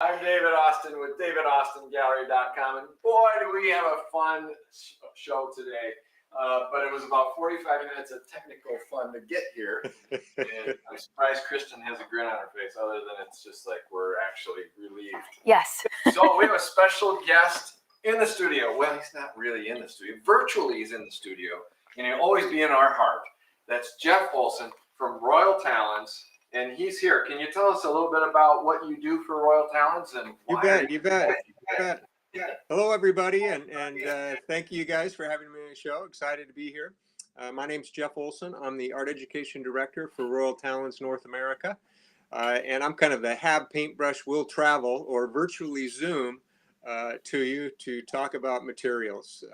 I'm David Austin with DavidAustinGallery.com, and boy, do we have a fun show today. But it was about 45 minutes of technical fun to get here, and I'm surprised Kristen has a grin on her face, other than it's just like we're actually relieved. Yes. So we have a special guest in the studio. Well, he's not really in the studio. Virtually, he's in the studio, and he'll always be in our heart. That's Jeff Olson from Royal Talens. And he's here. Can you tell us a little bit about what you do for Royal Talens and why? You bet. Hello, everybody, and thank you guys for having me on the show. Excited to be here. My name's Jeff Olson. I'm the Art Education Director for Royal Talens North America, and I'm kind of the Have Paintbrush Will Travel or virtually Zoom to you to talk about materials.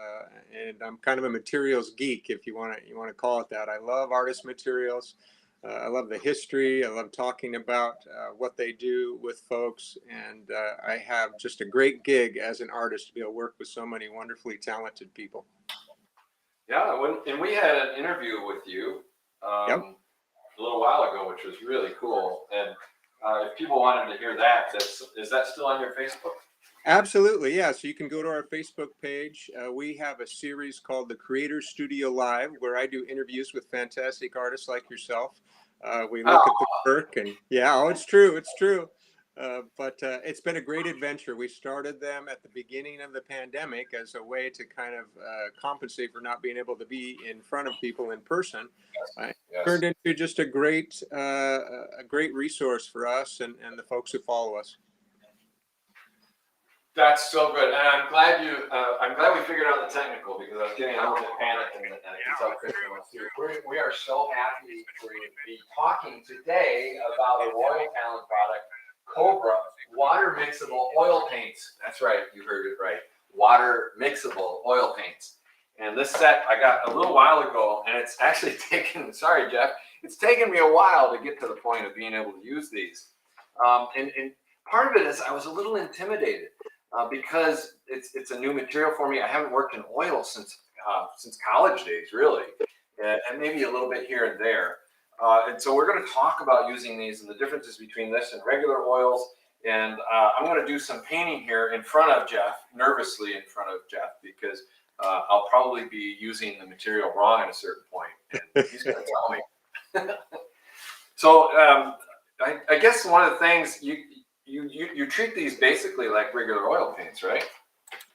And I'm kind of a materials geek, if you want to call it that. I love artist materials. I love the history. I love talking about what they do with folks. And I have just a great gig as an artist to be able to work with so many wonderfully talented people. Yeah, and we had an interview with you a little while ago, which was really cool. And if people wanted to hear that, is that still on your Facebook? Absolutely, yeah. So you can go to our Facebook page. We have a series called The Creator Studio Live, where I do interviews with fantastic artists like yourself. We look at the work, and it's true. But it's been a great adventure. We started them at the beginning of the pandemic as a way to kind of compensate for not being able to be in front of people in person. Yes. Turned into just a great resource for us and the folks who follow us. That's so good, and I'm glad we figured out the technical, because I was getting a little bit panicked, and I can tell Kristen was here. We are so happy to be talking today about a Royal Talens product, Cobra water mixable oil paints. That's right, you heard it right. Water mixable oil paints. And this set I got a little while ago, and it's actually taken. Sorry, Jeff. It's taken me a while to get to the point of being able to use these. And part of it is I was a little intimidated. Because it's a new material for me. I haven't worked in oil since college days, really, and maybe a little bit here and there. And so we're going to talk about using these and the differences between this and regular oils. And I'm going to do some painting here in front of Jeff, nervously in front of Jeff, because I'll probably be using the material wrong at a certain point, and he's going to tell me. So I guess one of the things you treat these basically like regular oil paints, right?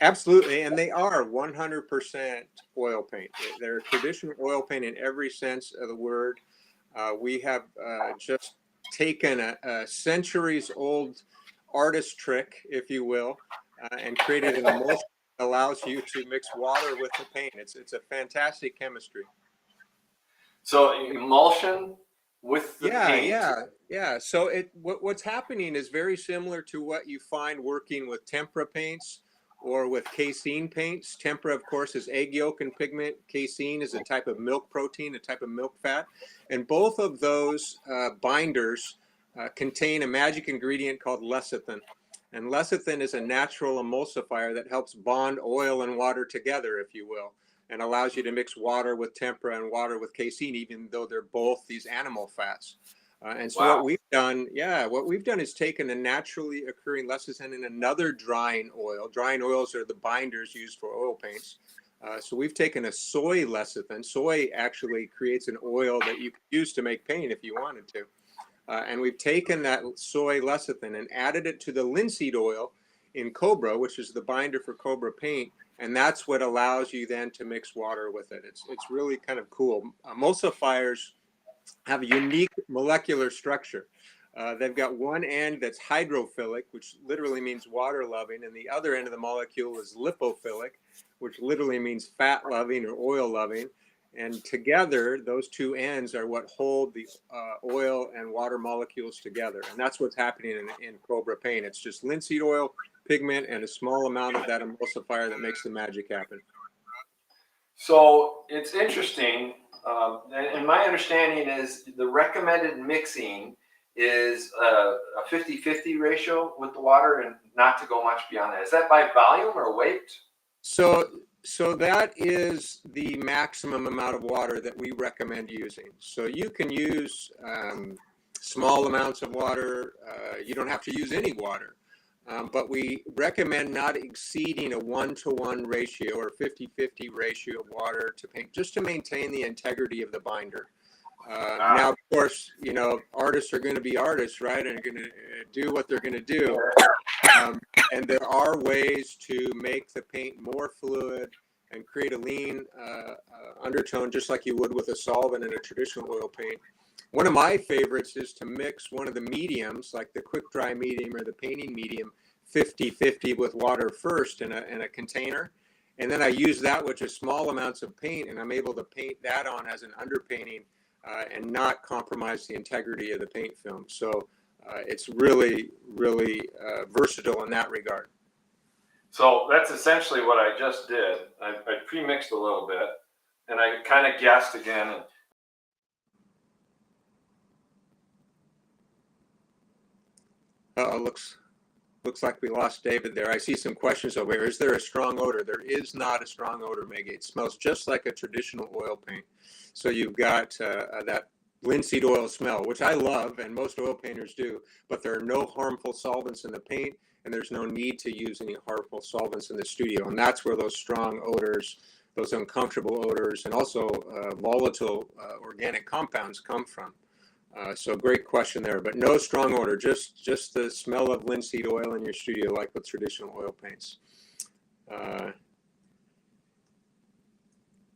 Absolutely, and they are 100% oil paint. They're traditional oil paint in every sense of the word. We have just taken a centuries-old artist trick, if you will, and created an emulsion that allows you to mix water with the paint. It's a fantastic chemistry. So emulsion with the paint. Yeah. So what's happening is very similar to what you find working with tempera paints or with casein paints. Tempera, of course, is egg yolk and pigment. Casein is a type of milk protein, a type of milk fat. And both of those binders contain a magic ingredient called lecithin. And lecithin is a natural emulsifier that helps bond oil and water together, if you will, and allows you to mix water with tempera and water with casein, even though they're both these animal fats. And so what we've done is taken a naturally occurring lecithin in another drying oil. Drying oils are the binders used for oil paints. So we've taken a soy lecithin. Soy actually creates an oil that you could use to make paint if you wanted to. And we've taken that soy lecithin and added it to the linseed oil in Cobra, which is the binder for Cobra Paint. And that's what allows you then to mix water with it. It's really kind of cool. Emulsifiers have a unique molecular structure. They've got one end that's hydrophilic, which literally means water loving, and the other end of the molecule is lipophilic, which literally means fat loving or oil loving. And together, those two ends are what hold the oil and water molecules together. And that's what's happening in Cobra Paint. It's just linseed oil, pigment, and a small amount of that emulsifier that makes the magic happen. So it's interesting. And my understanding is the recommended mixing is a 50-50 ratio with the water and not to go much beyond that. Is that by volume or weight? So that is the maximum amount of water that we recommend using. So you can use small amounts of water. You don't have to use any water. but we recommend not exceeding a 1-to-1 ratio or 50-50 ratio of water to paint, just to maintain the integrity of the binder. Now, of course, you know, artists are going to be artists, right? And are going to do what they're going to do. And there are ways to make the paint more fluid and create a lean undertone, just like you would with a solvent in a traditional oil paint. One of my favorites is to mix one of the mediums, like the quick dry medium or the painting medium, 50-50 with water first in a container. And then I use that with just small amounts of paint, and I'm able to paint that on as an underpainting and not compromise the integrity of the paint film. So it's really, really versatile in that regard. So that's essentially what I just did. I pre-mixed a little bit, and I kind of guessed again. Looks like we lost David there. I see some questions over here. Is there a strong odor? There is not a strong odor, Maggie. It smells just like a traditional oil paint. So you've got that linseed oil smell, which I love, and most oil painters do, but there are no harmful solvents in the paint, and there's no need to use any harmful solvents in the studio. And that's where those strong odors, those uncomfortable odors, and also volatile organic compounds come from. So great question there, but no strong odor, just the smell of linseed oil in your studio, like with traditional oil paints.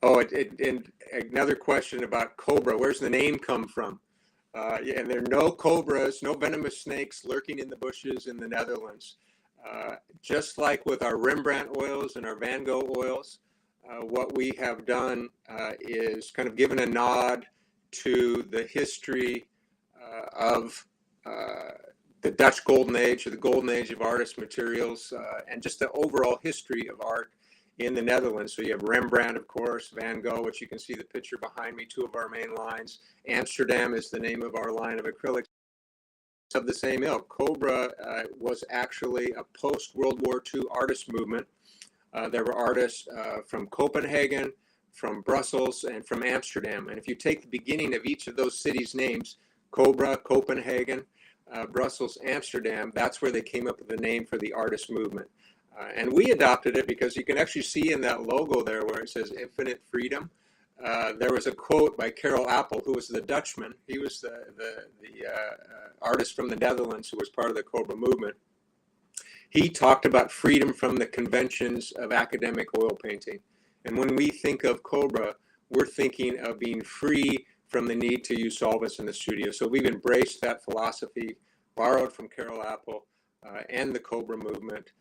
And another question about Cobra. Where's the name come from? Yeah, and there are no cobras, no venomous snakes lurking in the bushes in the Netherlands. Just like with our Rembrandt oils and our Van Gogh oils, what we have done is kind of given a nod to the history of the Dutch Golden Age, or the Golden Age of artist materials, and just the overall history of art in the Netherlands. So you have Rembrandt, of course, Van Gogh, which you can see the picture behind me, two of our main lines. Amsterdam is the name of our line of acrylics of the same ilk. Cobra was actually a post-World War II artist movement. There were artists from Copenhagen, from Brussels, and from Amsterdam. And if you take the beginning of each of those cities' names, Cobra, Copenhagen, Brussels, Amsterdam, that's where they came up with the name for the artist movement. And we adopted it because you can actually see in that logo there where it says infinite freedom. There was a quote by Karel Appel, who was the Dutchman. He was the artist from the Netherlands who was part of the Cobra movement. He talked about freedom from the conventions of academic oil painting. And when we think of Cobra, we're thinking of being free from the need to use solvents in the studio. So we've embraced that philosophy, borrowed from Karel Appel and the Cobra movement.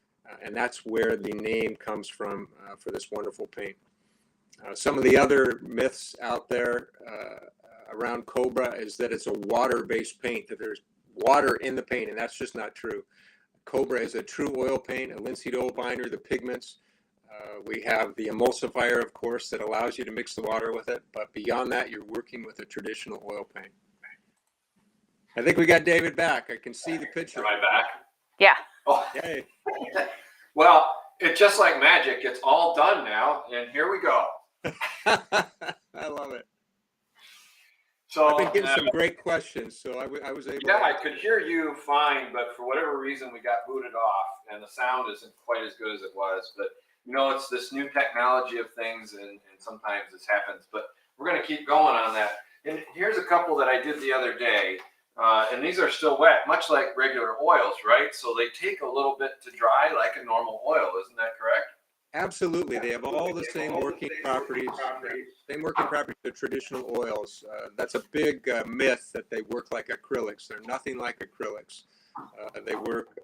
And that's where the name comes from for this wonderful paint. Some of the other myths out there around Cobra is that it's a water-based paint, that there's water in the paint, and that's just not true. Cobra is a true oil paint, a linseed oil binder, the pigments. We have the emulsifier, of course, that allows you to mix the water with it. But beyond that, you're working with a traditional oil paint. I think we got David back. I can see the picture. Am I back? Yeah. Oh, Yay. Well, it's just like magic. It's all done now, and here we go. I love it. So I've been getting some great questions, so I was able yeah, to... I could hear you fine, but for whatever reason, we got booted off, and the sound isn't quite as good as it was. But, you know, it's this new technology of things, and sometimes this happens. But we're going to keep going on that. And here's a couple that I did the other day, and these are still wet, much like regular oils, right? So they take a little bit to dry like a normal oil. Isn't that correct? Absolutely. They have all the same working properties, of traditional oils. That's a big myth that they work like acrylics. They're nothing like acrylics. They work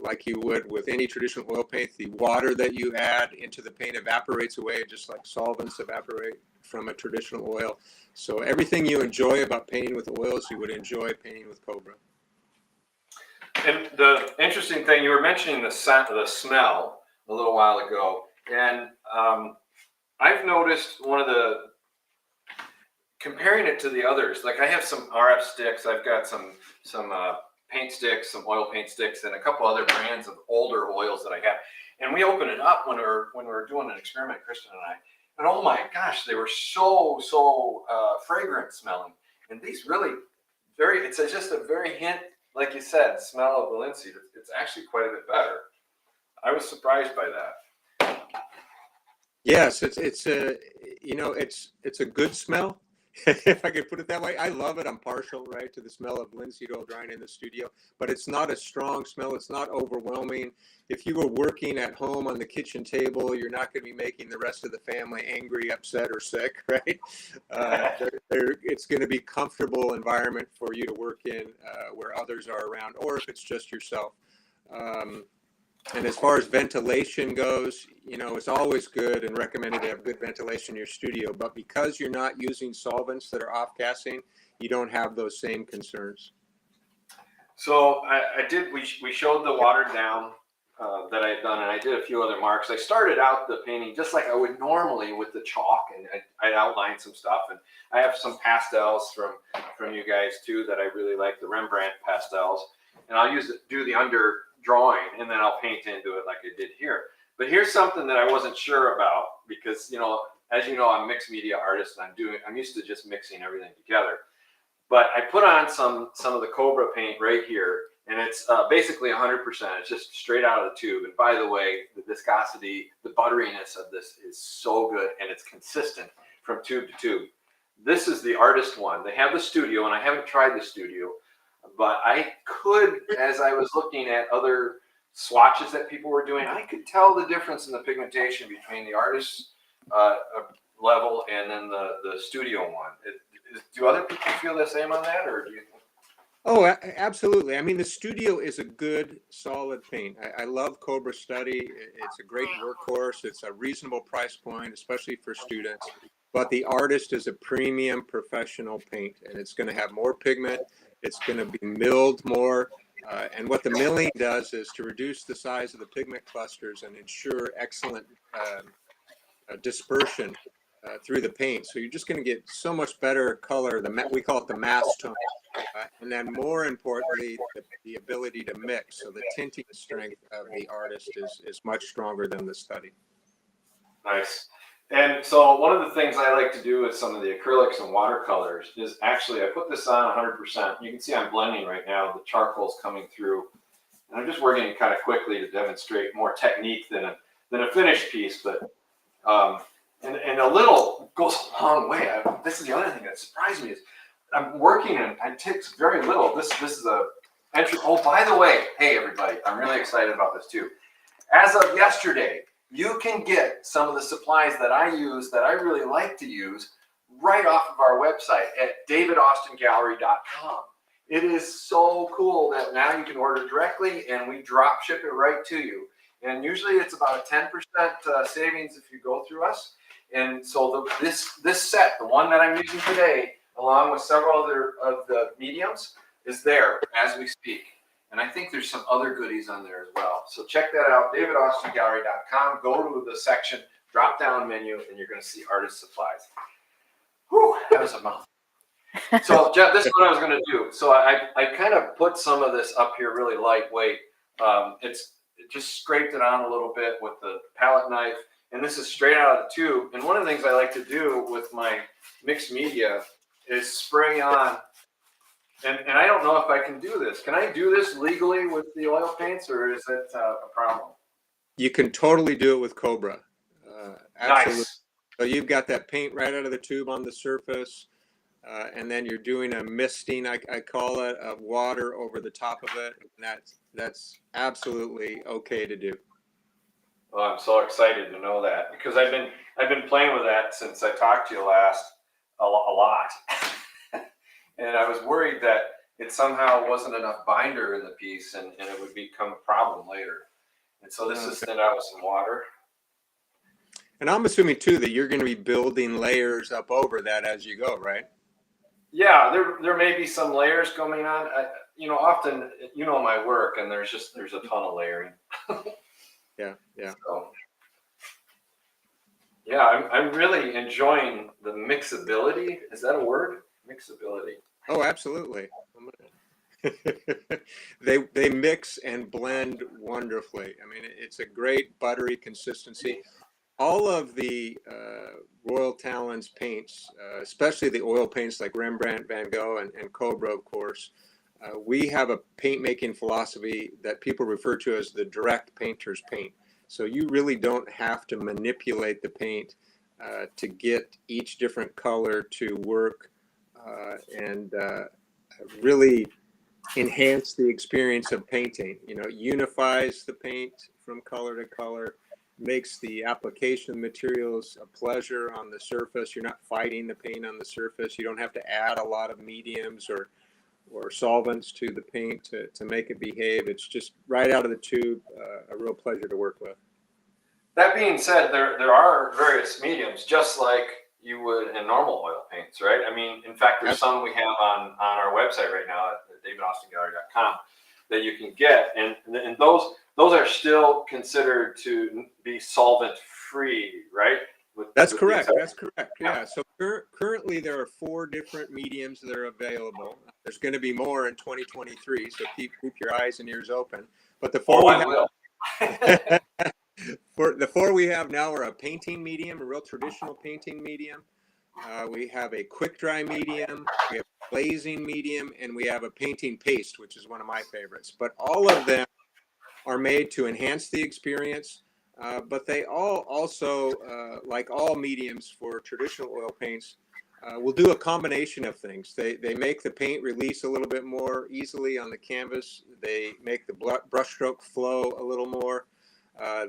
like you would with any traditional oil paint. The water that you add into the paint evaporates away, just like solvents evaporate from a traditional oil. So everything you enjoy about painting with oils, you would enjoy painting with Cobra. And the interesting thing, you were mentioning the smell a little while ago. And I've noticed comparing it to the others, like I have some RF sticks, I've got some paint sticks, some oil paint sticks, and a couple other brands of older oils that I have. And we opened it up when we were doing an experiment, Kristen and I, and oh my gosh, they were so fragrant smelling. And these really it's just a very hint, like you said, smell of the linseed. it's actually quite a bit better. I was surprised by that. Yes, it's a it's a good smell, if I could put it that way. I love it. I'm partial, right, to the smell of linseed oil drying in the studio, but it's not a strong smell. It's not overwhelming. If you were working at home on the kitchen table, you're not going to be making the rest of the family angry, upset, or sick, right? It's going to be comfortable environment for you to work in where others are around, or if it's just yourself. Um, And as far as ventilation goes, it's always good and recommended to have good ventilation in your studio. But because you're not using solvents that are off-gassing, you don't have those same concerns. So we showed the watered down that I had done, and I did a few other marks. I started out the painting just like I would normally with the chalk, and I outlined some stuff. And I have some pastels from you guys too that I really like, the Rembrandt pastels. And I'll do the under drawing, and then I'll paint into it like I did here. But here's something that I wasn't sure about, because as you know, I'm a mixed media artist, and I'm used to just mixing everything together. But I put on some of the Cobra paint right here, and it's basically 100%. It's just straight out of the tube. And by the way, the viscosity, the butteriness of this is so good, and it's consistent from tube to tube. This is the artist one. They have the studio, and I haven't tried the studio, but I could, as I was looking at other swatches that people were doing, I could tell the difference in the pigmentation between the artist level and then the studio one. Do other people feel the same on that, or do you? Oh, absolutely. I mean, the studio is a good, solid paint. I love Cobra Study. It's a great workhorse. It's a reasonable price point, especially for students. But the artist is a premium professional paint, and it's going to have more pigment. It's going to be milled more. And what the milling does is to reduce the size of the pigment clusters and ensure excellent dispersion through the paint. So you're just going to get so much better color. We call it the mass tone. And then more importantly, the ability to mix. So the tinting strength of the artist is much stronger than the study. Nice. And so one of the things I like to do with some of the acrylics and watercolors is actually I put this on 100%. You can see I'm blending right now. The charcoal's coming through. And I'm just working kind of quickly to demonstrate more technique than a finished piece. But and a little goes a long way. This is the other thing that surprised me is I'm working and it takes very little. This is a entry. Oh, by the way, hey everybody, I'm really excited about this too. As of yesterday, you can get some of the supplies that I use that I really like to use right off of our website at davidaustingallery.com. It is so cool that now you can order directly and we drop ship it right to you. And usually it's about a 10% savings if you go through us. And so this set, the one that I'm using today, along with several other of the mediums, is there as we speak. And I think there's some other goodies on there as well. So check that out, davidaustingallery.com. Go to the section, drop down menu, and you're going to see artist supplies. Whew, that was a mouthful. So Jeff, this is what I was going to do. So I kind of put some of this up here really lightweight. It just scraped it on a little bit with the palette knife. And this is straight out of the tube. And one of the things I like to do with my mixed media is spray on. And I don't know if I can do this. Can I do this legally with the oil paints, or is it a problem? You can totally do it with Cobra. Absolutely. Nice. So you've got that paint right out of the tube on the surface, and then you're doing a misting, I call it, of water over the top of it. And that's absolutely okay to do. Well, I'm so excited to know that, because I've been playing with that since I talked to you last a lot. And I was worried that it somehow wasn't enough binder in the piece and it would become a problem later. And so this is thinned out with some water. And I'm assuming too that you're going to be building layers up over that as you go, right? Yeah, there may be some layers going on. Often, my work, and there's a ton of layering. Yeah. So, yeah, I'm really enjoying the mixability. Is that a word? Mixability. Oh, absolutely. They mix and blend wonderfully. I mean, it's a great buttery consistency. All of the Royal Talens paints, especially the oil paints like Rembrandt, Van Gogh, and Cobra, of course, We have a paint making philosophy that people refer to as the direct painter's paint. So you really don't have to manipulate the paint to get each different color to work and really enhance the experience of painting. You know, it unifies the paint from color to color, makes the application of materials a pleasure on the surface. You're not fighting the paint on the surface. You don't have to add a lot of mediums or solvents to the paint to make it behave. It's just right out of the tube, a real pleasure to work with. That being said, there are various mediums, just like you would in normal oil paints, right? I mean, in fact, there's some we have on our website right now at davidaustingallery.com that you can get, and those are still considered to be solvent free, right? That's correct. That's correct. Yeah. So currently there are 4 different mediums that are available. There's going to be more in 2023, so keep your eyes and ears open. But the 4 the 4 we have now are a painting medium, a real traditional painting medium. We have a quick dry medium, we have a glazing medium, and we have a painting paste, which is one of my favorites. But all of them are made to enhance the experience. But they all also, like all mediums for traditional oil paints, will do a combination of things. They make the paint release a little bit more easily on the canvas. They make the brushstroke flow a little more.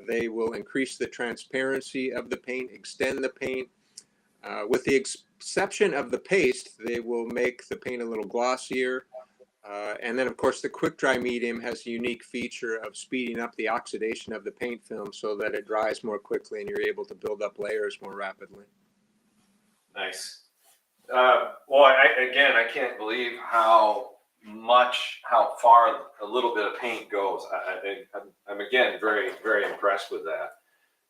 They will increase the transparency of the paint, extend the paint. With the exception of the paste, they will make the paint a little glossier. And then, of course, the quick dry medium has a unique feature of speeding up the oxidation of the paint film so that it dries more quickly and you're able to build up layers more rapidly. Nice. Well, I can't believe how far a little bit of paint goes. I'm again very, very impressed with that.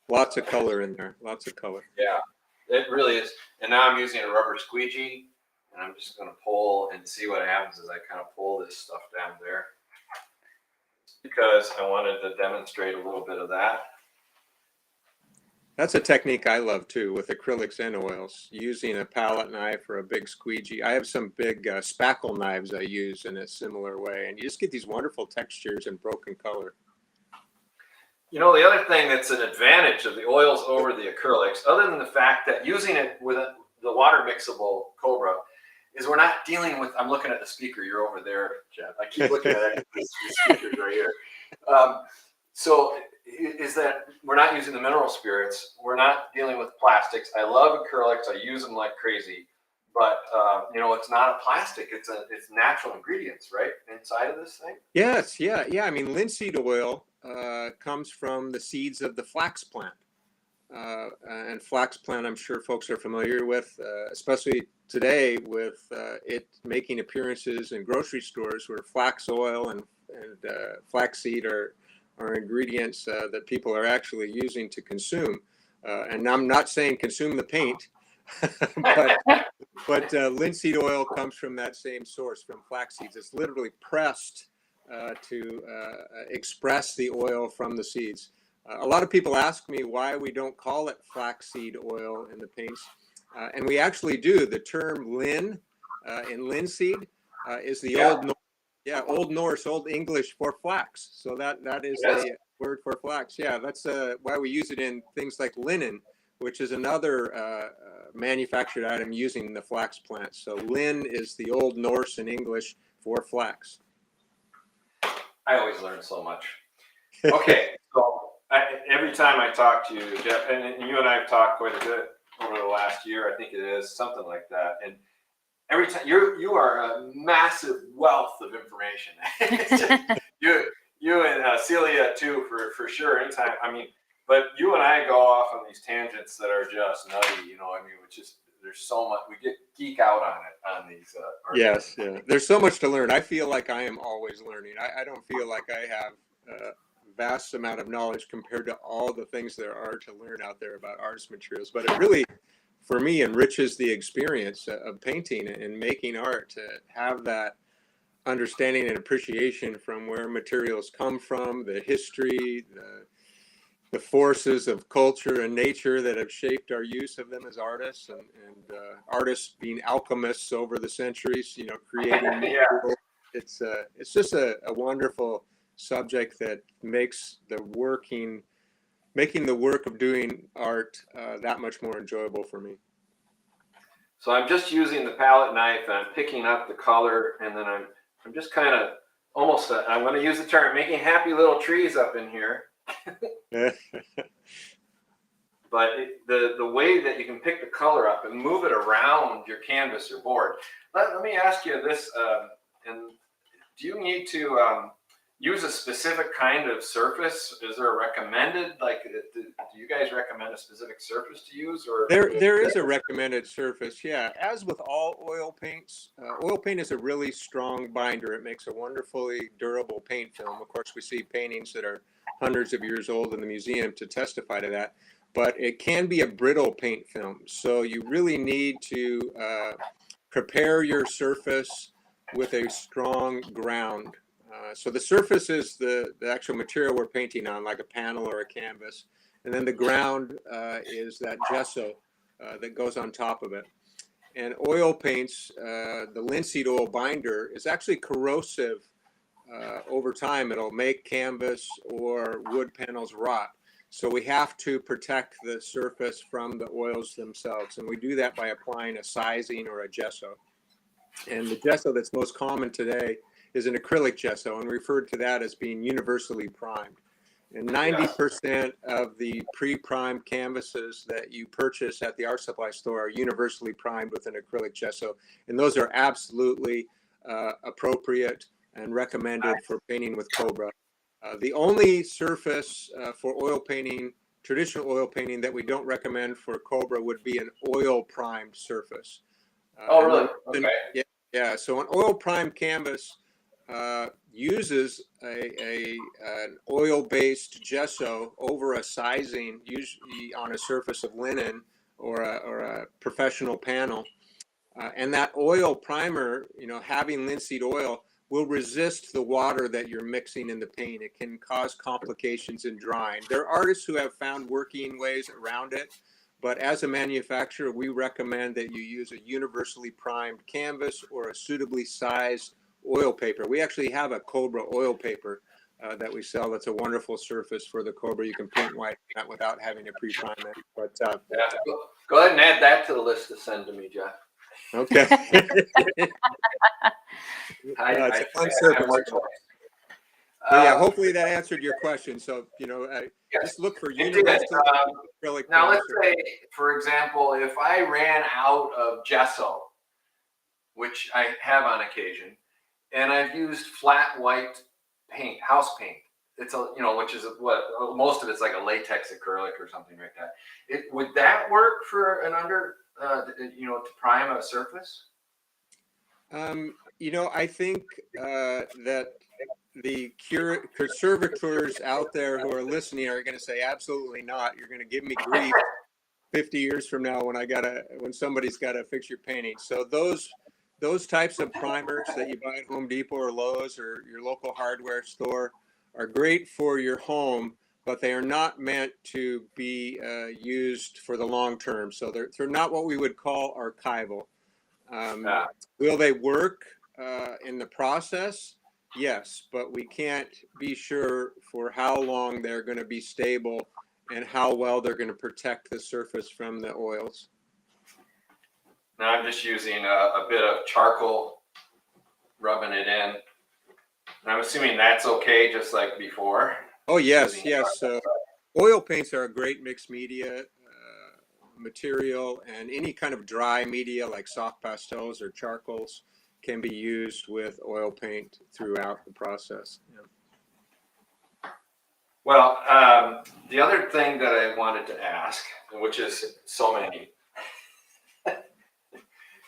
Lots of color in there. Lots of color. Yeah, it really is. And now I'm using a rubber squeegee. And I'm just going to pull and see what happens as I kind of pull this stuff down there, because I wanted to demonstrate a little bit of that. That's a technique I love too, with acrylics and oils, using a palette knife or a big squeegee. I have some big spackle knives I use in a similar way, and you just get these wonderful textures and broken color. You know, the other thing that's an advantage of the oils over the acrylics, other than the fact that using it with the water mixable Cobra, is we're not dealing with, I'm looking at the speaker, you're over there, Jeff. I keep looking at the speakers right here. So is that we're not using the mineral spirits. We're not dealing with plastics. I love acrylics. I use them like crazy. But, you know, it's not a plastic. It's natural ingredients, right, inside of this thing? Yes, yeah. I mean, linseed oil comes from the seeds of the flax plant. And flax plant, I'm sure folks are familiar with, especially today with it making appearances in grocery stores where flax oil and flaxseed are ingredients that people are actually using to consume. And I'm not saying consume the paint, but linseed oil comes from that same source, from flax seeds. It's literally pressed to express the oil from the seeds. A lot of people ask me why we don't call it flaxseed oil in the paints. And we actually do. The term lin in linseed is the Old Norse, Old English for flax. So that is the word for flax. Yeah, that's why we use it in things like linen, which is another manufactured item using the flax plant. So lin is the Old Norse in English for flax. I always learn so much. Okay, so every time I talk to you, Jeff, and you and I have talked quite a bit over the last year, I think it is something like that. And every time you are a massive wealth of information. you and Celia too, for sure. Anytime, I mean, but you and I go off on these tangents that are just nutty. You know, I mean, it's just there's so much we geek out on these. Yes, yeah. There's so much to learn. I feel like I am always learning. I don't feel like I have a vast amount of knowledge compared to all the things there are to learn out there about artist materials. But it really, for me, enriches the experience of painting and making art, to have that understanding and appreciation from where materials come from, the history, the forces of culture and nature that have shaped our use of them as artists, and artists being alchemists over the centuries, you know, creating it's just a wonderful subject that makes making the work of doing art that much more enjoyable for me. So I'm just using the palette knife and I'm picking up the color, and then I'm just kind of almost, I'm going to use the term, making happy little trees up in here. But the way that you can pick the color up and move it around your canvas or board. Let me ask you this, and do you need to use a specific kind of surface? Is there a recommended, like, do you guys recommend a specific surface to use? Or there is a recommended surface, yeah. As with all oil paints, oil paint is a really strong binder. It makes a wonderfully durable paint film. Of course, we see paintings that are hundreds of years old in the museum to testify to that. But it can be a brittle paint film. So you really need to prepare your surface with a strong ground. So the surface is the actual material we're painting on, like a panel or a canvas. And then the ground is that gesso that goes on top of it. And oil paints, the linseed oil binder is actually corrosive over time. It'll make canvas or wood panels rot. So we have to protect the surface from the oils themselves. And we do that by applying a sizing or a gesso. And the gesso that's most common today is an acrylic gesso, and referred to that as being universally primed. And 90% of the pre-primed canvases that you purchase at the art supply store are universally primed with an acrylic gesso. And those are absolutely appropriate and recommended for painting with Cobra. The only surface for oil painting, traditional oil painting, that we don't recommend for Cobra would be an oil primed surface. Oh, really? Okay. Yeah. So an oil primed canvas uses an oil-based gesso over a sizing, usually on a surface of linen or a professional panel. And that oil primer, having linseed oil, will resist the water that you're mixing in the paint. It can cause complications in drying. There are artists who have found working ways around it, but as a manufacturer, we recommend that you use a universally primed canvas or a suitably sized oil paper. We actually have a Cobra oil paper that we sell. That's a wonderful surface for the Cobra. You can paint white without having to pre-prime it. But go ahead and add that to the list to send to me, Jeff. Okay. It's a fun surface. Yeah, hopefully that answered your question. So, just look for universal acrylic. Now, let's say, for example, if I ran out of gesso, which I have on occasion, and I've used flat white paint, house paint. It's which is what most of it's like a latex acrylic or something like that. Would that work for an to prime a surface? I think that the conservators out there who are listening are going to say absolutely not. You're going to give me grief 50 years from now when somebody's got to fix your painting. So those types of primers that you buy at Home Depot or Lowe's or your local hardware store are great for your home, but they are not meant to be used for the long term. So they're not what we would call archival. Will they work in the process? Yes, but we can't be sure for how long they're going to be stable and how well they're going to protect the surface from the oils. Now I'm just using a bit of charcoal, rubbing it in. And I'm assuming that's okay, just like before. Oh, yes. Oil paints are a great mixed media material, and any kind of dry media like soft pastels or charcoals can be used with oil paint throughout the process. Yeah. Well, the other thing that I wanted to ask, which is so many,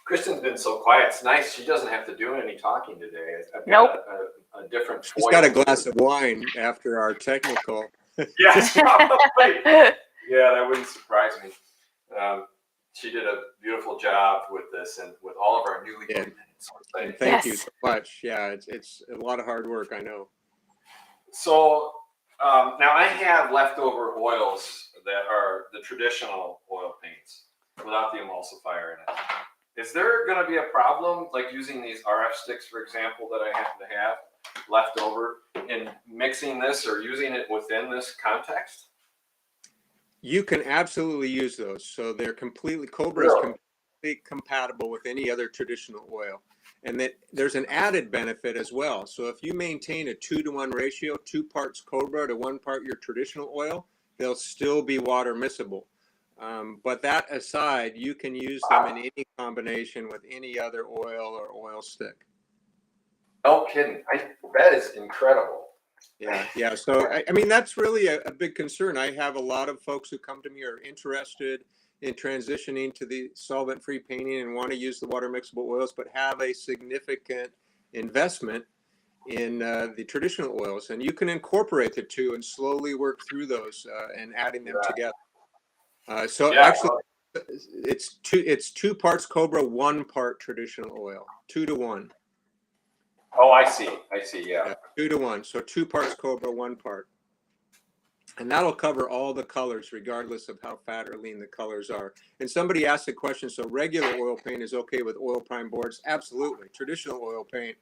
Kristen's been so quiet. It's nice. She doesn't have to do any talking today. I've got a different. She's got a glass of wine after our technical. Yes, probably. Yeah, that wouldn't surprise me. She did a beautiful job with this and with all of our new equipment. Thank you so much. Yeah, it's a lot of hard work, I know. So now I have leftover oils that are the traditional oil paints without the emulsifier in it. Is there going to be a problem like using these RF sticks, for example, that I happen to have left over, in mixing this or using it within this context? You can absolutely use those. So they're completely, Cobra is Really? completely compatible with any other traditional oil. And that there's an added benefit as well. So if you maintain a 2-to-1 ratio, 2 parts Cobra to 1 part your traditional oil, they'll still be water miscible. But that aside, you can use them in any combination with any other oil or oil stick. No kidding. That is incredible. Yeah. So, I mean, that's really a big concern. I have a lot of folks who come to me are interested in transitioning to the solvent-free painting and want to use the water mixable oils, but have a significant investment in the traditional oils. And you can incorporate the two and slowly work through those and adding them together. So actually, it's 2 parts Cobra, 1 part traditional oil, 2-to-1. Oh, I see. Yeah. 2-to-1. So 2 parts Cobra, 1 part. And that'll cover all the colors, regardless of how fat or lean the colors are. And somebody asked a question, so regular oil paint is okay with oil prime boards? Absolutely. Traditional oil paint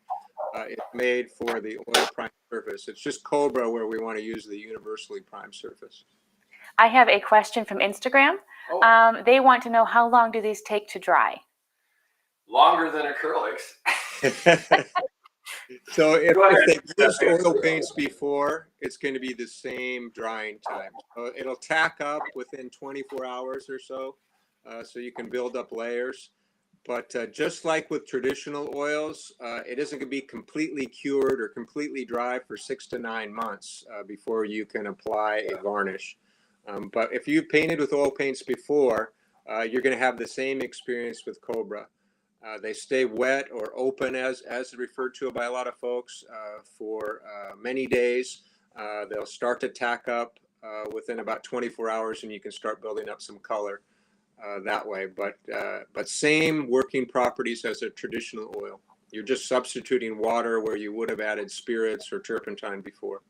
is made for the oil prime surface. It's just Cobra where we want to use the universally prime surface. I have a question from Instagram. They want to know, how long do these take to dry? Longer than acrylics. So if they've used oil paints before, it's going to be the same drying time. So it'll tack up within 24 hours or so, so you can build up layers. But just like with traditional oils, it isn't going to be completely cured or completely dry for 6 to 9 months before you can apply a varnish. But if you've painted with oil paints before, you're going to have the same experience with Cobra. They stay wet or open, as referred to by a lot of folks, for many days. They'll start to tack up within about 24 hours, and you can start building up some color that way. But same working properties as a traditional oil. You're just substituting water where you would have added spirits or turpentine before.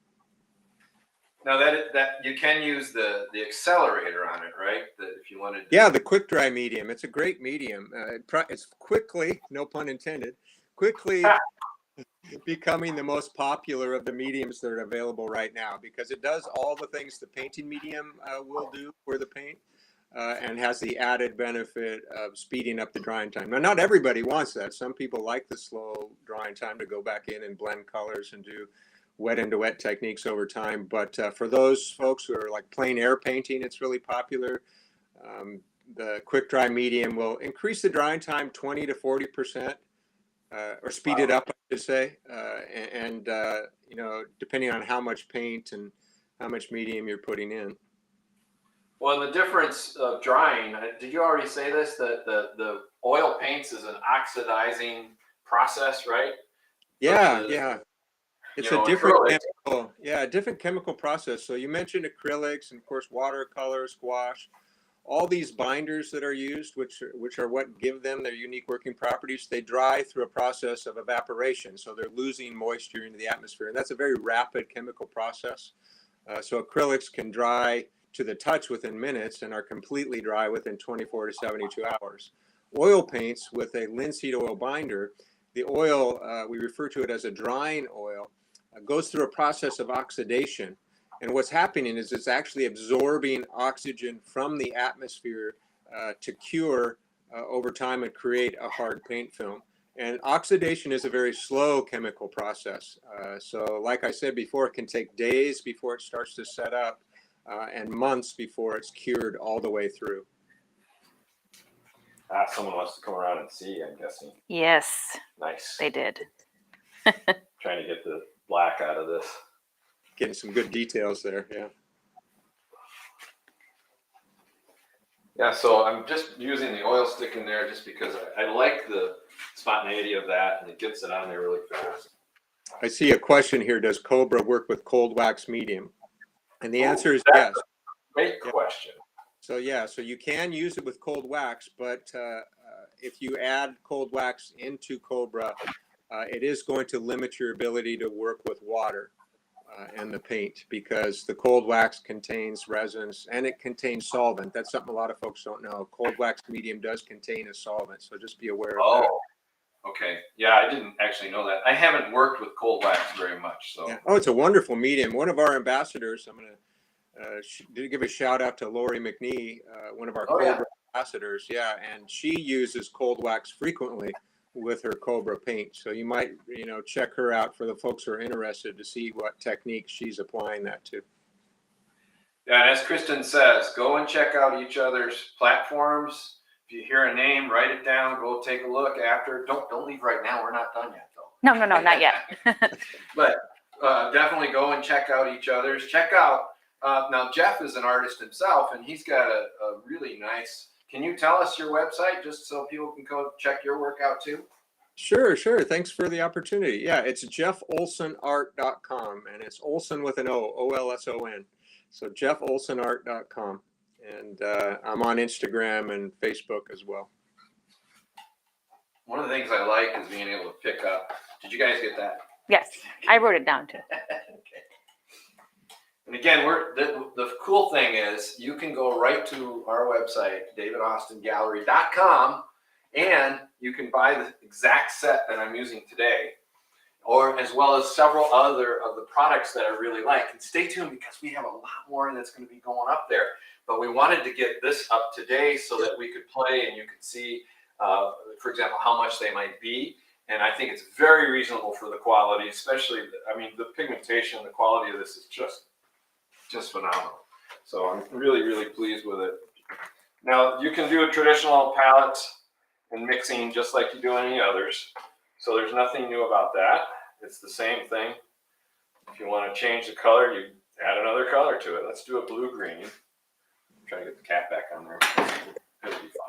Now that you can use the accelerator on it, right? If you wanted. Yeah, the quick dry medium. It's a great medium. It's quickly, no pun intended, quickly becoming the most popular of the mediums that are available right now, because it does all the things the painting medium will do for the paint, and has the added benefit of speeding up the drying time. Now, not everybody wants that. Some people like the slow drying time to go back in and blend colors and do wet into wet techniques over time. But for those folks who are like plein air painting, it's really popular. The quick dry medium will increase the drying time 20 to 40%, or speed it up, I should say. And you know, depending on how much paint and how much medium you're putting in. Well, and the difference of drying, did you already say this, that the oil paints is an oxidizing process, right? Yeah. It's a different acrylics. chemical, a different chemical process. So you mentioned acrylics and of course watercolors, gouache, all these binders that are used, which are what give them their unique working properties. They dry through a process of evaporation, so they're losing moisture into the atmosphere, and that's a very rapid chemical process. So acrylics can dry to the touch within minutes and are completely dry within 24 to 72 hours. Oil paints with a linseed oil binder, the oil, we refer to it as a drying oil, goes through a process of oxidation. And what's happening is it's actually absorbing oxygen from the atmosphere to cure over time and create a hard paint film. And oxidation is a very slow chemical process. So like I said before, it can take days before it starts to set up and months before it's cured all the way through. Someone wants to come around and see, I'm guessing. Yes. Nice. They did. Trying to get the black out of this. Getting some good details there, yeah. Yeah, so I'm just using the oil stick in there just because I like the spontaneity of that, and it gets it on there really fast. I see a question here, does Cobra work with cold wax medium? And the answer is yes. Great question. So you can use it with cold wax, but if you add cold wax into Cobra, it is going to limit your ability to work with water. and the paint, because the cold wax contains resins and it contains solvent. That's something a lot of folks don't know. Cold wax medium does contain a solvent, so just be aware of that. Oh, okay. Yeah, I didn't actually know that. I haven't worked with cold wax very much, so. Yeah. Oh, it's a wonderful medium. One of our ambassadors, I'm going to give a shout out to Lori McNee, one of our Cobra ambassadors. Yeah, and she uses cold wax frequently with her Cobra paint. So you might, check her out for the folks who are interested to see what technique she's applying that to. Yeah, and as Kristen says, go and check out each other's platforms. If you hear a name, write it down. Go take a look after. Don't leave right now. We're not done yet, though. No, not yet. But definitely go and check out each other's. Check out. Now, Jeff is an artist himself, and he's got a really nice. Can you tell us your website just so people can go check your work out too? Sure. Thanks for the opportunity. Yeah, it's jeffolsonart.com, and it's Olson with an O, O-L-S-O-N. So jeffolsonart.com. And I'm on Instagram and Facebook as well. One of the things I like is being able to pick up. Did you guys get that? Yes, I wrote it down too. Okay. And again, the cool thing is you can go right to our website, davidaustingallery.com, and you can buy the exact set that I'm using today, or as well as several other of the products that I really like. And stay tuned, because we have a lot more that's going to be going up there. But we wanted to get this up today so that we could play and you could see, for example, how much they might be. And I think it's very reasonable for the quality, especially, the pigmentation, the quality of this is just phenomenal. So I'm really, really pleased with it. Now, you can do a traditional palette and mixing just like you do any others. So there's nothing new about that. It's the same thing. If you want to change the color, you add another color to it. Let's do a blue-green. Try to get the cat back on there.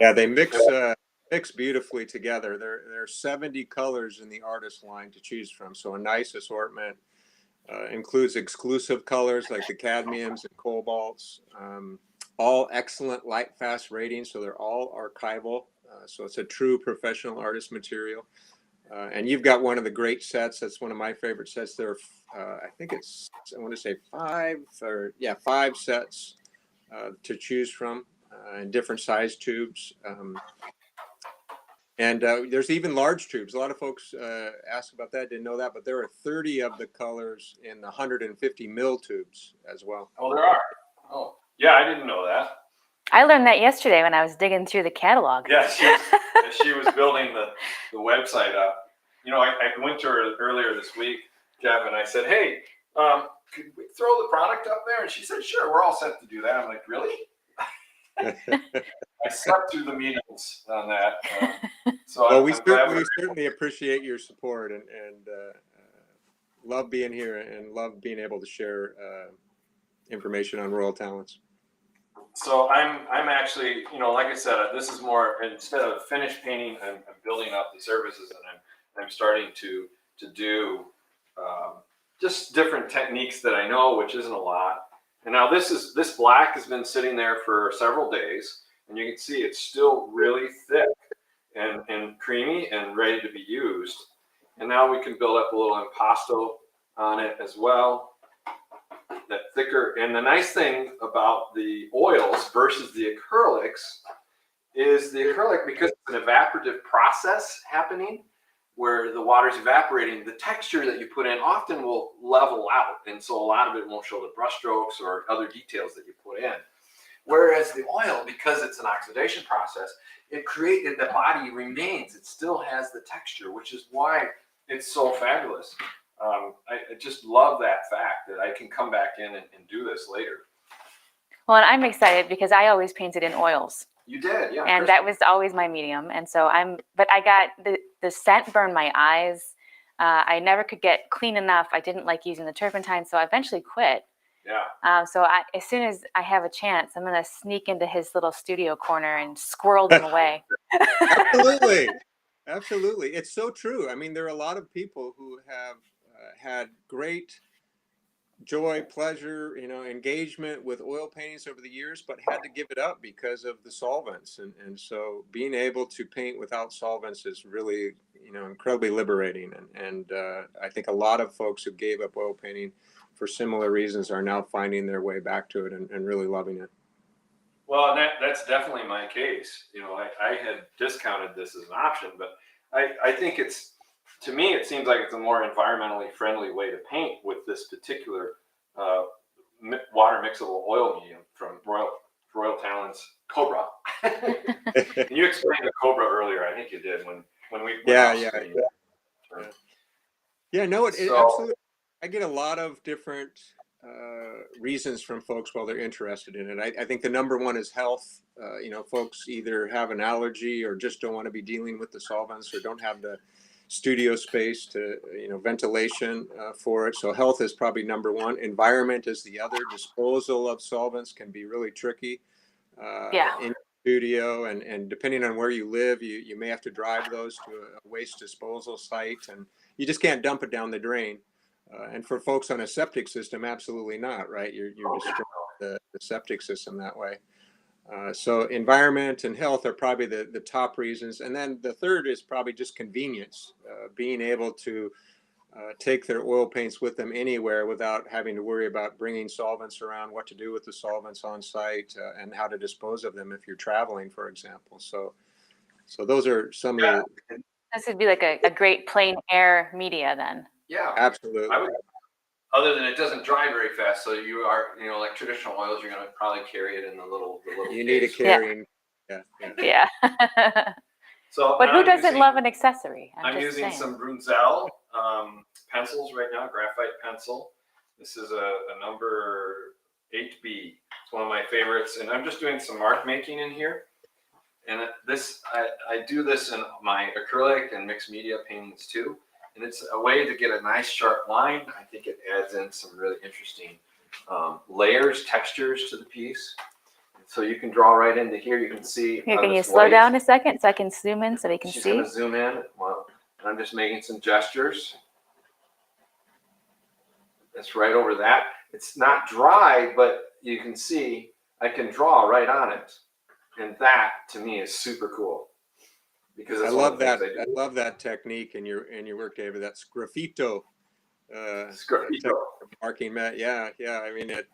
Yeah, they mix beautifully together. There are 70 colors in the artist line to choose from. So a nice assortment. Includes exclusive colors like the cadmiums and cobalts, all excellent light fast ratings, so they're all archival, so it's a true professional artist material. And you've got one of the great sets. That's one of my favorite sets. There are I want to say five sets to choose from in different size tubes. And there's even large tubes. A lot of folks ask about that, didn't know that, but there are 30 of the colors in the 150 mil tubes as well. Oh, there are? Oh, yeah, I didn't know that. I learned that yesterday when I was digging through the catalog. Yeah, she was building the website up. I went to her earlier this week, Jeff, and I said, hey, could we throw the product up there? And she said, sure, we're all set to do that. I'm like, really? I slept through the meetings on that. So we certainly appreciate your support and love being here and love being able to share information on Royal Talens. So I'm actually, like I said, this is more, instead of finished painting, I'm building up the surfaces, and I'm starting to do just different techniques that I know, which isn't a lot. And now this black has been sitting there for several days, and you can see it's still really thick and creamy and ready to be used. And now we can build up a little impasto on it as well. That thicker. And the nice thing about the oils versus the acrylics is the acrylic, because it's an evaporative process happening where the water's evaporating, the texture that you put in often will level out. And so a lot of it won't show the brush strokes or other details that you put in. Whereas the oil, because it's an oxidation process, the body remains. It still has the texture, which is why it's so fabulous. I just love that fact that I can come back in and do this later. Well, and I'm excited because I always painted in oils. You did, yeah. And that was always my medium. And so but I got the scent burned my eyes. I never could get clean enough. I didn't like using the turpentine, so I eventually quit. Yeah. So as soon as I have a chance, I'm going to sneak into his little studio corner and squirrel them away. Absolutely. It's so true. I mean, there are a lot of people who have had great joy, pleasure, engagement with oil paintings over the years, but had to give it up because of the solvents. And so being able to paint without solvents is really, incredibly liberating. And I think a lot of folks who gave up oil painting for similar reasons are now finding their way back to it and really loving it. Well, that's definitely my case. I had discounted this as an option, but I think to me, it seems like it's a more environmentally friendly way to paint with this particular water mixable oil medium from Royal Talens Cobra. And you explained the Cobra earlier. I think you did when we went off screen. No, it So- absolutely. I get a lot of different reasons from folks while they're interested in it. I think the number one is health. Folks either have an allergy or just don't want to be dealing with the solvents or don't have the studio space to, ventilation for it. So health is probably number one. Environment is the other. Disposal of solvents can be really tricky in studio, and depending on where you live, you may have to drive those to a waste disposal site, and you just can't dump it down the drain. And for folks on a septic system, absolutely not, right? You're destroying the septic system that way. So environment and health are probably the top reasons. And then the third is probably just convenience, being able to take their oil paints with them anywhere without having to worry about bringing solvents around, what to do with the solvents on site, and how to dispose of them if you're traveling, for example. So those are some of the... This would be like a great plain air media then. Yeah, Absolutely. Other than it doesn't dry very fast, so you are, like traditional oils, you're going to probably carry it in the little. You need a case. carrying. Yeah. So, But who doesn't love an accessory? I'm just using saying. some Brunzel pencils right now, graphite pencil. This is a number 8B. It's one of my favorites, and I'm just doing some mark making in here. And I do this in my acrylic and mixed media paintings too. And it's a way to get a nice sharp line. I think it adds in some really interesting layers, textures to the piece. So you can draw right into here. You can see. Here, can you slow down a second so I can zoom in so we can She's see? going to zoom in. Well, and I'm just making some gestures. That's right over that. It's not dry, but you can see I can draw right on it. And that, to me, is super cool. Because I love that. I love that technique in your work, David. That's graffito. Marking mat. Yeah. I mean, it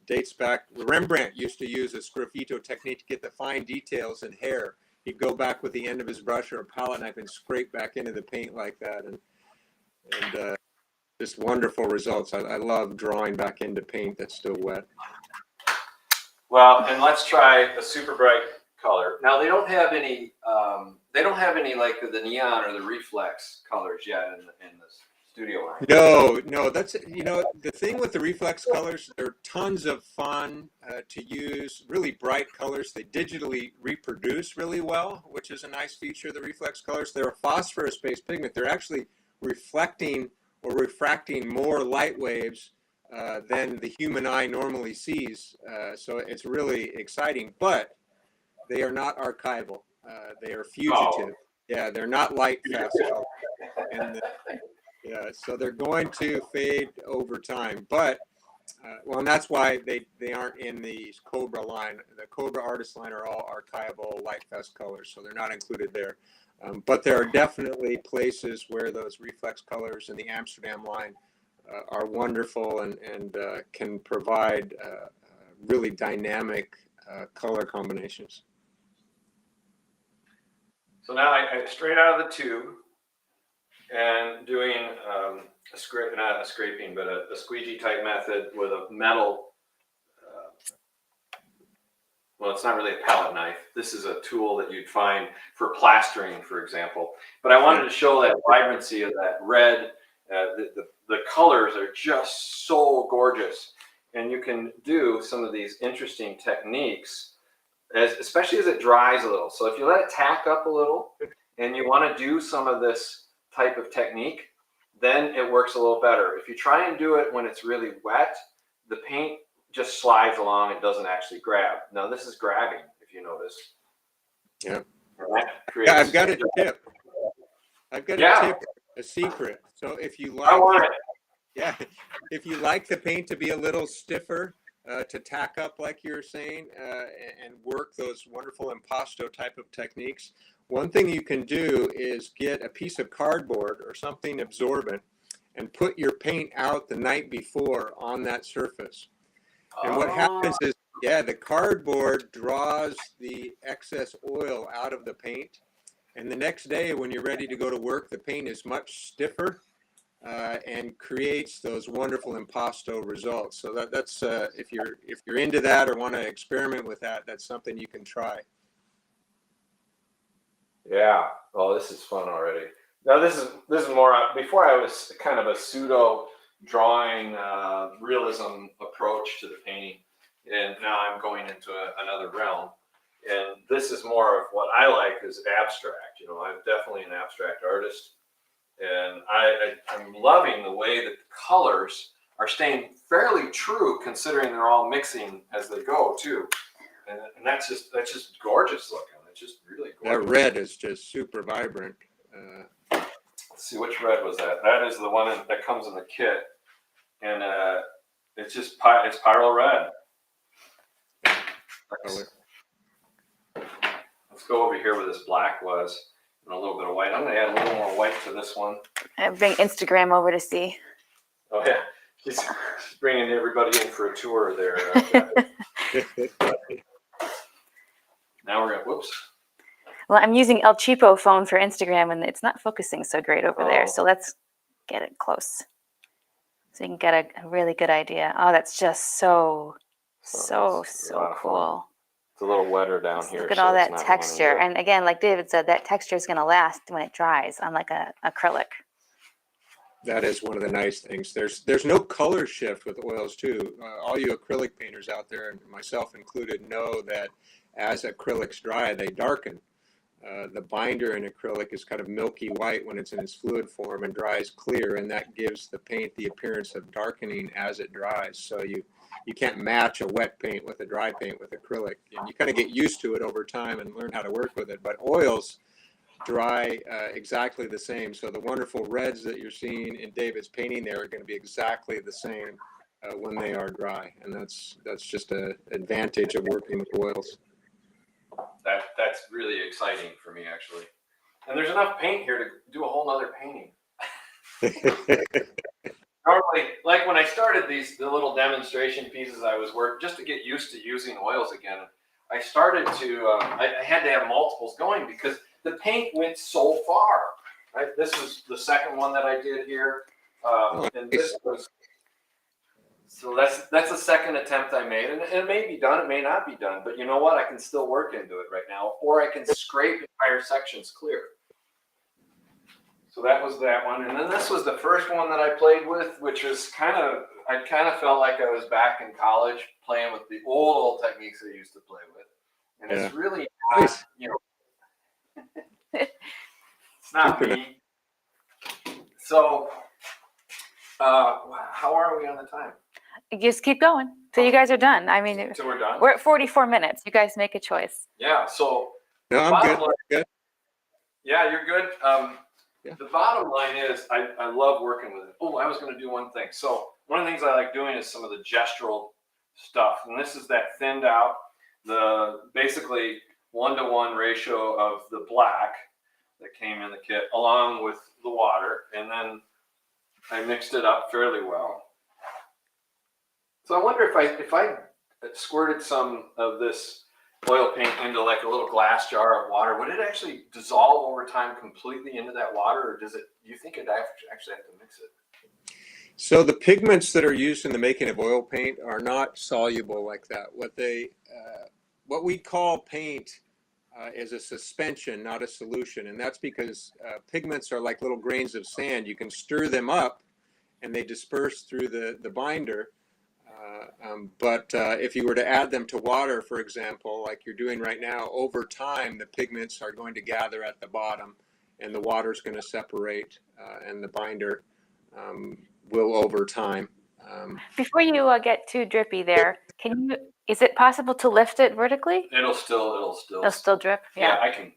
dates back. Rembrandt used to use a graffito technique to get the fine details in hair. He'd go back with the end of his brush or a palette knife and scrape back into the paint like that, and just wonderful results. I love drawing back into paint that's still wet. Well, and let's try a super bright color. Now they don't have any. They don't have any like the neon or the reflex colors yet in the studio line. No, that's the thing with the reflex colors. They're tons of fun to use. Really bright colors. They digitally reproduce really well, which is a nice feature of the reflex colors. They're a phosphorus-based pigment. They're actually reflecting or refracting more light waves than the human eye normally sees. So it's really exciting, but they are not archival. They are fugitive. Oh. Yeah, they're not light fast colors. And so they're going to fade over time. But, and that's why they aren't in the Cobra line. The Cobra Artist line are all archival light fast colors, so they're not included there. But there are definitely places where those reflex colors in the Amsterdam line are wonderful and can provide really dynamic color combinations. So now I straight out of the tube and doing not a scraping, but a squeegee type method with a metal. Well, it's not really a palette knife. This is a tool that you'd find for plastering, for example. But I wanted to show that vibrancy of that red. The colors are just so gorgeous. And you can do some of these interesting techniques, especially as it dries a little. So if you let it tack up a little and you want to do some of this type of technique, then it works a little better. If you try and do it when it's really wet, the paint just slides along and doesn't actually grab. Now this is grabbing, if you notice. Yeah. I've got a tip. I've got a tip, a secret. So if you like, I want it. Yeah, if you like the paint to be a little stiffer, to tack up like you're saying, and work those wonderful impasto type of techniques, one thing you can do is get a piece of cardboard or something absorbent and put your paint out the night before on that surface. And what happens is, yeah, the cardboard draws the excess oil out of the paint. And the next day when you're ready to go to work, the paint is much stiffer and creates those wonderful impasto results. So that's if you're into that or want to experiment with that, that's something you can try. Yeah. Oh, this is fun already. Now this is more. Before I was kind of a pseudo drawing realism approach to the painting, and now I'm going into another realm. And this is more of what I like is abstract. You know, I'm definitely an abstract artist, and I'm loving the way that the colors are staying fairly true, considering they're all mixing as they go too. And that's just gorgeous looking. It's just really gorgeous. That red is just super vibrant. Let's see, which red was that? That is the one that comes in the kit, and it's just it's pyro red. Let's go over here where this black was, and a little bit of white. I'm going to add a little more white to this one. I bring Instagram over to see. Oh yeah, she's bringing everybody in for a tour there. Now we're going. Whoops. Well, I'm using El Cheapo phone for Instagram, and it's not focusing so great over there. So let's get it close, so you can get a really good idea. Oh, that's just so cool. It's a little wetter down here. Look at all that texture. And again, like David said, that texture is going to last when it dries, unlike an acrylic. That is one of the nice things. There's no color shift with oils too. All you acrylic painters out there, and myself included, know that as acrylics dry, they darken. The binder in acrylic is kind of milky white when it's in its fluid form and dries clear, and that gives the paint the appearance of darkening as it dries. So you can't match a wet paint with a dry paint with acrylic. And you kind of get used to it over time and learn how to work with it. But oils dry exactly the same. So the wonderful reds that you're seeing in David's painting there are going to be exactly the same when they are dry. And that's just an advantage of working with oils. That's really exciting for me, actually. And there's enough paint here to do a whole nother painting. Normally, like when I started the little demonstration pieces I was working, just to get used to using oils again, I started to, I had to have multiples going because the paint went so far. Right? This was the second one that I did here. And this was, so that's the second attempt I made. And it may be done, it may not be done, but you know what? I can still work into it right now, or I can scrape entire sections clear. So that was that one. And then this was the first one that I played with, which was I kind of felt like I was back in college playing with the old techniques I used to play with. And it's really nice. You know, it's not me. So how are we on the time? Just keep going till you guys are done. I mean, so we're done. We're at 44 minutes. You guys make a choice. Yeah. So no, I'm good. Yeah, you're good. The bottom line is I love working with it. Oh, I was going to do one thing. So one of the things I like doing is some of the gestural stuff. And this is that thinned out, the basically 1-to-1 ratio of the black that came in the kit along with the water. And then I mixed it up fairly well. So I wonder if I squirted some of this oil paint into like a little glass jar of water, would it actually dissolve over time completely into that water, or do you think it actually have to mix it? So the pigments that are used in the making of oil paint are not soluble like that. What we call paint is a suspension, not a solution, and that's because pigments are like little grains of sand. You can stir them up, and they disperse through the binder. But if you were to add them to water, for example, like you're doing right now, over time, the pigments are going to gather at the bottom and the water is going to separate and the binder will over time. Before you get too drippy there, is it possible to lift it vertically? It'll still drip? Yeah, I can.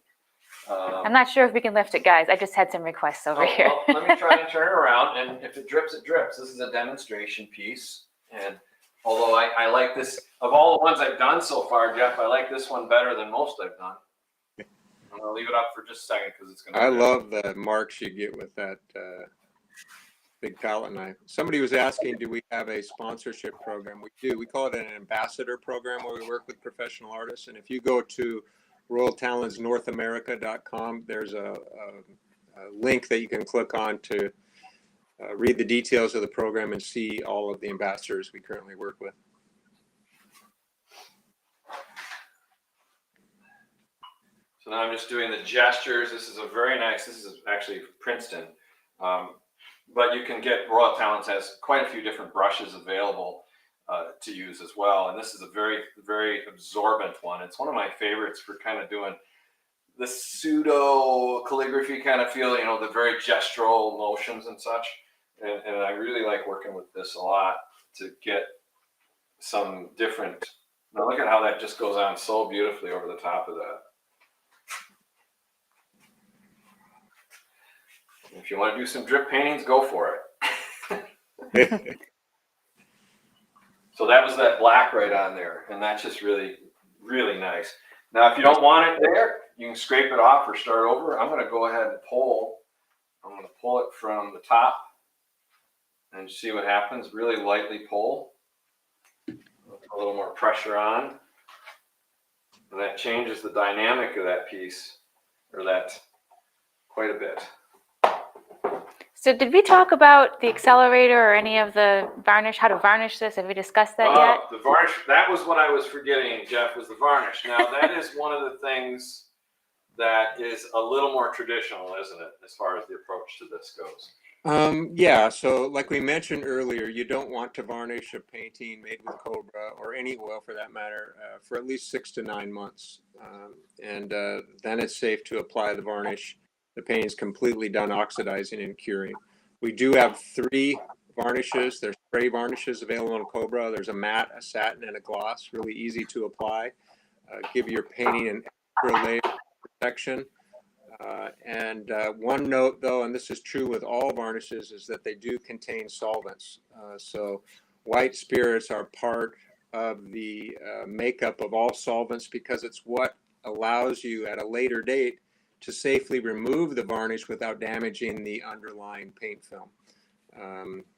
I'm not sure if we can lift it, guys. I just had some requests over here. Well, let me try and turn it around, and if it drips, it drips. This is a demonstration piece, and although I like this, of all the ones I've done so far, Jeff, I like this one better than most I've done. I'm going to leave it up for just a second because it's going to. I love the marks you get with that big palette knife. Somebody was asking, do we have a sponsorship program? We do. We call it an ambassador program where we work with professional artists. And if you go to royaltalensnorthamerica.com, there's a link that you can click on to read the details of the program and see all of the ambassadors we currently work with. So now I'm just doing the gestures. This is actually Princeton. But you can get, Royal Talens has quite a few different brushes available to use as well. And this is a very, very absorbent one. It's one of my favorites for kind of doing the pseudo calligraphy kind of feel, you know, the very gestural motions and such. And I really like working with this a lot to get some different, now look at how that just goes on so beautifully over the top of that. If you want to do some drip paintings, go for it. So that was that black right on there, and that's just really, really nice. Now, if you don't want it there, you can scrape it off or start over. I'm going to go ahead and pull. I'm going to pull it from the top and see what happens. Really lightly pull. A little more pressure on. And that changes the dynamic of that piece, or that quite a bit. So did we talk about the accelerator or any of the varnish, how to varnish this? Have we discussed that yet? The varnish, that was what I was forgetting, Jeff, was the varnish. Now, that is one of the things that is a little more traditional, isn't it, as far as the approach to this goes? Yeah, so like we mentioned earlier, you don't want to varnish a painting made with Cobra or any oil for that matter for at least 6 to 9 months. And then it's safe to apply the varnish. The paint is completely done oxidizing and curing. We do have 3 varnishes. There's spray varnishes available on Cobra. There's a matte, a satin, and a gloss. Really easy to apply. Give your painting an extra layer of protection. One note, though, and this is true with all varnishes, is that they do contain solvents. So white spirits are part of the makeup of all solvents because it's what allows you at a later date to safely remove the varnish without damaging the underlying paint film.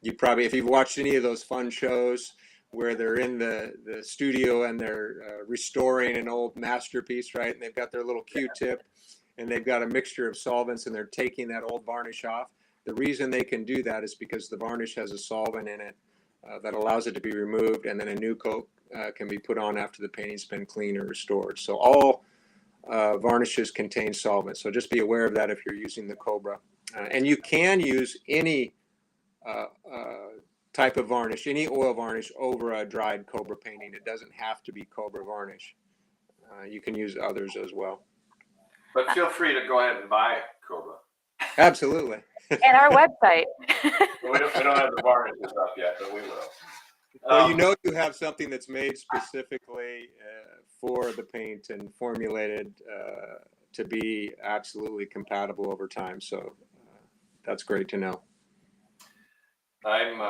You probably, if you've watched any of those fun shows where they're in the studio and they're restoring an old masterpiece, right? And they've got their little Q-tip and they've got a mixture of solvents and they're taking that old varnish off. The reason they can do that is because the varnish has a solvent in it that allows it to be removed, and then a new coat can be put on after the painting's been cleaned or restored. So all varnishes contain solvents, so just be aware of that if you're using the Cobra. And you can use any type of varnish, any oil varnish over a dried Cobra painting. It doesn't have to be Cobra varnish. You can use others as well. But feel free to go ahead and buy Cobra. Absolutely. And our website. We don't have the varnishes up yet, but we will. Well, you know, you have something that's made specifically for the paint and formulated to be absolutely compatible over time. So that's great to know. I'm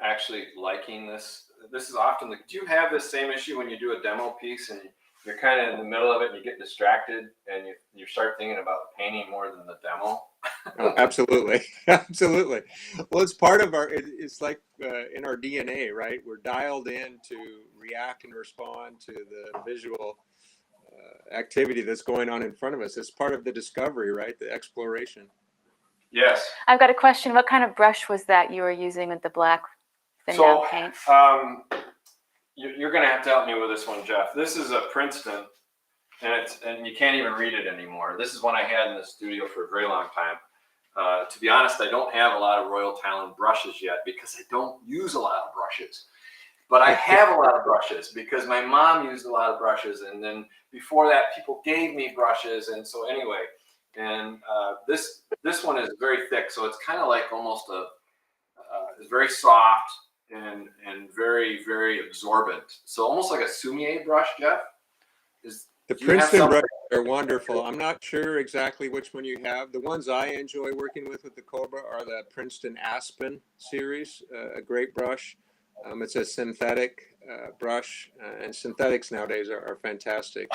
actually liking this. This is often do you have this same issue when you do a demo piece and you're kind of in the middle of it and you get distracted and you start thinking about painting more than the demo? Oh, absolutely. Absolutely. Well, it's part of it's like in our DNA, right? We're dialed in to react and respond to the visual activity that's going on in front of us. It's part of the discovery, right? The exploration. Yes. I've got a question. What kind of brush was that you were using with the black thin down paint? You're going to have to help me with this one, Jeff. This is a Princeton, and you can't even read it anymore. This is one I had in the studio for a very long time. To be honest, I don't have a lot of Royal Talens brushes yet because I don't use a lot of brushes. But I have a lot of brushes because my mom used a lot of brushes, and then before that, people gave me brushes, and so anyway. And this one is very thick, so it's kind of like almost it's very soft and very, very absorbent. So almost like a Sumier brush, Jeff. The Princeton brushes are wonderful. I'm not sure exactly which one you have. The ones I enjoy working with the Cobra are the Princeton Aspen series, a great brush. It's a synthetic brush, and synthetics nowadays are fantastic.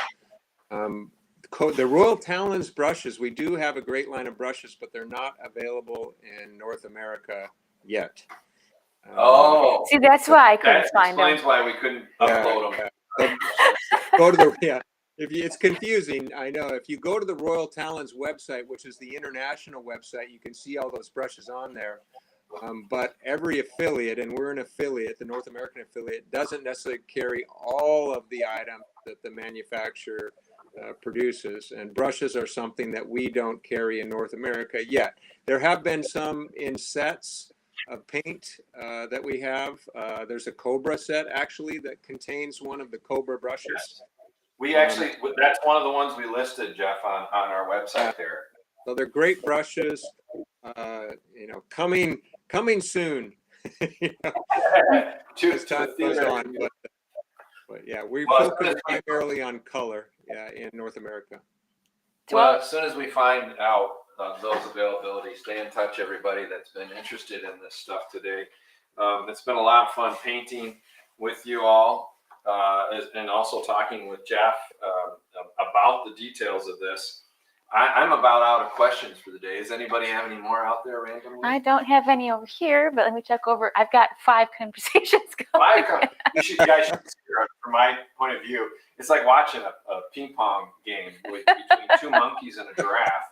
The Royal Talens brushes, we do have a great line of brushes, but they're not available in North America yet. Oh, See, that's why I couldn't that find them. explains why we couldn't upload them. Go to the it's confusing. I know. If you go to the Royal Talens website, which is the international website, you can see all those brushes on there. But every affiliate, and we're an affiliate, the North American affiliate, doesn't necessarily carry all of the items that the manufacturer produces. And brushes are something that we don't carry in North America yet. There have been some in sets of paint that we have. There's a Cobra set actually that contains one of the Cobra brushes. We actually, that's one of the ones we listed, Jeff, on our website there. So they're great brushes, coming soon. As time goes on, but yeah, we focus primarily on color, in North America. Well, as soon as we find out those availability, stay in touch, everybody that's been interested in this stuff today. It's been a lot of fun painting with you all. And also talking with Jeff about the details of this. I'm about out of questions for the day. Does anybody have any more out there randomly? I don't have any over here, but let me check over. I've got 5 conversations going. You guys should see her. From my point of view, it's like watching a ping pong game between 2 monkeys and a giraffe.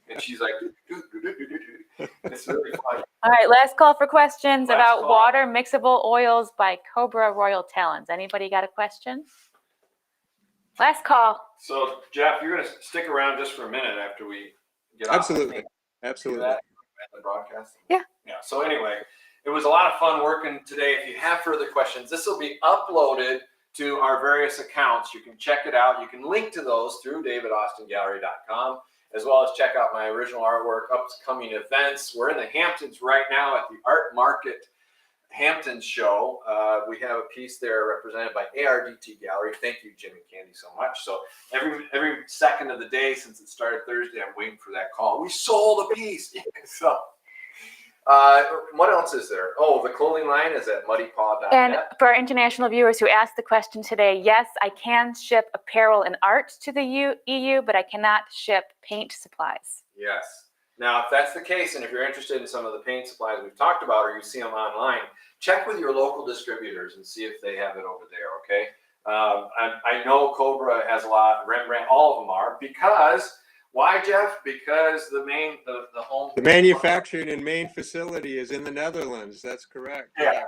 And she's like, it's really fun. All right, last call for questions about water mixable oils by Cobra Royal Talens. Anybody got a question? Last call. So, Jeff, you're going to stick around just for a minute after we get off. Absolutely. The broadcast. Yeah. So anyway, it was a lot of fun working today. If you have further questions, this will be uploaded to our various accounts. You can check it out. You can link to those through davidaustingallery.com, as well as check out my original artwork, upcoming events. We're in the Hamptons right now at the Art Market Hamptons show. We have a piece there represented by ARDT Gallery. Thank you, Jim and Candy, so much. So every second of the day since it started Thursday, I'm waiting for that call. We sold a piece. So what else is there? Oh, the clothing line is at muddypaw.net. And for our international viewers who asked the question today, yes, I can ship apparel and art to the EU, but I cannot ship paint supplies. Yes. Now, if that's the case, and if you're interested in some of the paint supplies we've talked about, or you see them online, check with your local distributors and see if they have it over there, okay? I know Cobra has a lot, Rembrandt, all of them are, because, why, Jeff? Because the manufacturing and main facility is in the Netherlands. That's correct. Yeah.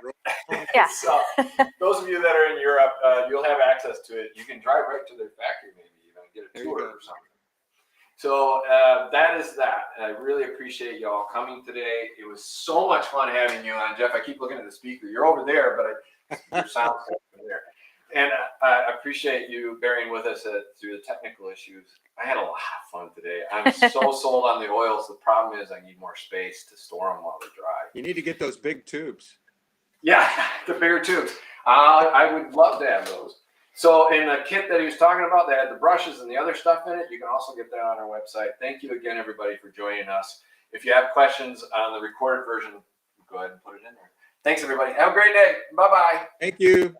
So, those of you that are in Europe, you'll have access to it. You can drive right to their factory, maybe even get a tour or something. So that is that. I really appreciate y'all coming today. It was so much fun having you on, Jeff. I keep looking at the speaker. You're over there, but your sound's over there. And I appreciate you bearing with us through the technical issues. I had a lot of fun today. I'm so sold on the oils. The problem is I need more space to store them while they dry. You need to get those big tubes. Yeah, the bigger tubes. I would love to have those. So in the kit that he was talking about, they had the brushes and the other stuff in it. You can also get that on our website. Thank you again, everybody, for joining us. If you have questions on the recorded version, go ahead and put it in there. Thanks, everybody. Have a great day. Bye-bye. Thank you.